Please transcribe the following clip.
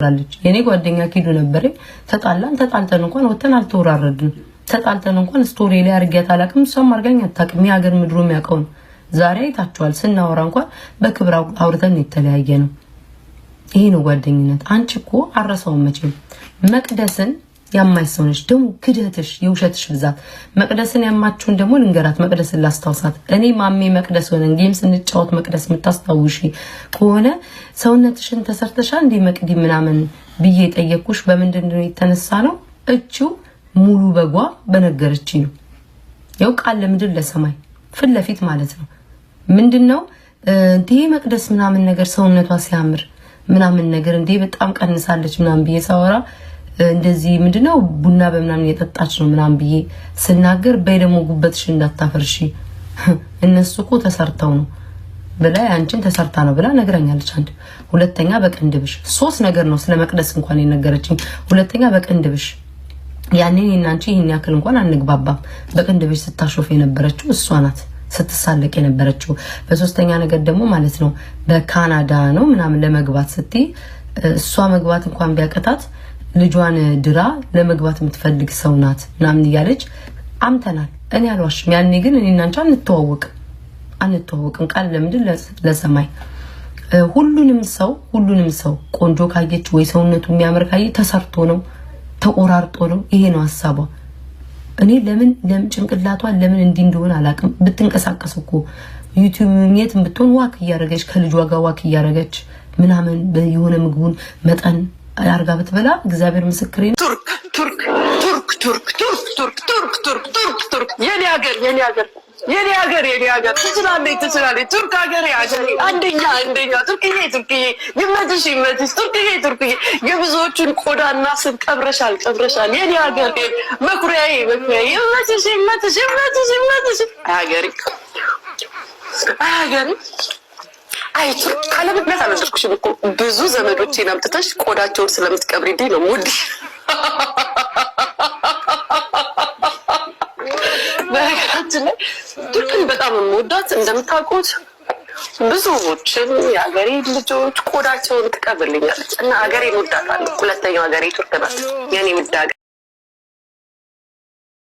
አለች የኔ ጓደኛ ኪዱ ነበር ተጣልተን እንኳን ወተን አልተወራረድን ተጣልተን እንኳን ስቶሪ ላይ አርጋት አላቅም ሰው ማርጋኝ አታቅም ያገር ምድሩ የሚያቀው ዛሬ አይታችኋል ስናወራ እንኳን በክብር አውርተን የተለያየ ነው ይሄ ነው ጓደኝነት አንቺ እኮ አረሳው መቼም መቅደስን ያማይሰውነሽ ደሞ ክደትሽ የውሸትሽ ብዛት መቅደስን ያማችሁን ደሞ ልንገራት መቅደስን ላስታውሳት እኔ ማሜ መቅደስ ሆነን ጌም ስንጫወት መቅደስ ምታስታውሺ ከሆነ ሰውነትሽን ተሰርተሻ እንዴ መቅዲ ምናምን ብዬ ጠየቅኩሽ በመንደንደው የተነሳ ነው እቺው ሙሉ በጓ በነገርቺ ነው ያው ቃል ለምድር ለሰማይ ፍለፊት ማለት ነው ምንድነው እንዴ መቅደስ ምናምን ነገር ሰውነቷ ሲያምር ምናምን ነገር እንዴ በጣም ቀንሳለች ምናምን ብዬ ሳወራ እንደዚህ ምንድነው ቡና በመናን የጠጣች ነው ምናምን ብዬ ስናገር በደሞ ጉበትሽ እንዳታፈርሺ እነሱ እኮ ተሰርተው ነው ብላ ያንቺን ተሰርታ ነው ብላ ነግራኛለች አንድ ሁለተኛ በቀንድብሽ ሶስት ነገር ነው ስለመቅደስ እንኳን የነገረችኝ ሁለተኛ በቀንድብሽ ያኔ እናንቺ ይሄን ያክል እንኳን አንግባባም በቀንድብሽ ስታሾፍ የነበረችው እሷ ናት ስትሳለቅ የነበረችው በሶስተኛ ነገር ደግሞ ማለት ነው በካናዳ ነው ምናምን ለመግባት ስትይ እሷ መግባት እንኳን ቢያቀታት ልጇን ድራ ለመግባት የምትፈልግ ሰው ናት ምናምን ይያለች አምተናል እኔ አልዋሽም ያኔ ግን እኔና አንቺ አንተዋወቅም ቃል ለምድር ለሰማይ ሁሉንም ሰው ቆንጆ ካየች ወይ ሰውነቱ የሚያምር ካየ ተሰርቶ ነው ተቆራርጦ ነው ይሄ ነው ሐሳቧ እኔ ለምን ጭንቅላቷ ለምን እንዲ እንደሆነ አላቅም ብትንቀሳቀስ እኮ ዩቲዩብ ምየት ብትሆን ዋክ ያረጋች ከልጇ ጋር ዋክ ያረጋች ምናምን በየሆነ ምግቡን መጠን አርጋ በትበላ እግዚአብሔር ምስክሬ ቱርክ የኔ ሀገር ትችላለች ቱርክ ሀገር አንደኛ ቱርክዬ ይመትሽ ቱርክዬ የብዙዎቹን ቆዳና ስብ ቀብረሻል የኔ ሀገር መኩሪያዬ ይመትሽ ሀገሬ አይ ቱርክ ካለምክንያት አልወደድኩሽም እኮ ብዙ ዘመዶቼን አምጥተሽ ቆዳቸውን ስለምትቀብሪልኝ ነው ሙዲ በነገራችን ላይ ቱርክን በጣም የምወዳት እንደምታውቁት ብዙዎችን የሀገሬ ልጆች ቆዳቸውን ትቀብርልኛለች እና ሀገሬን እወዳታለሁ ሁለተኛው ሀገሬ ቱርክ ናት የኔ ውድ ሀገር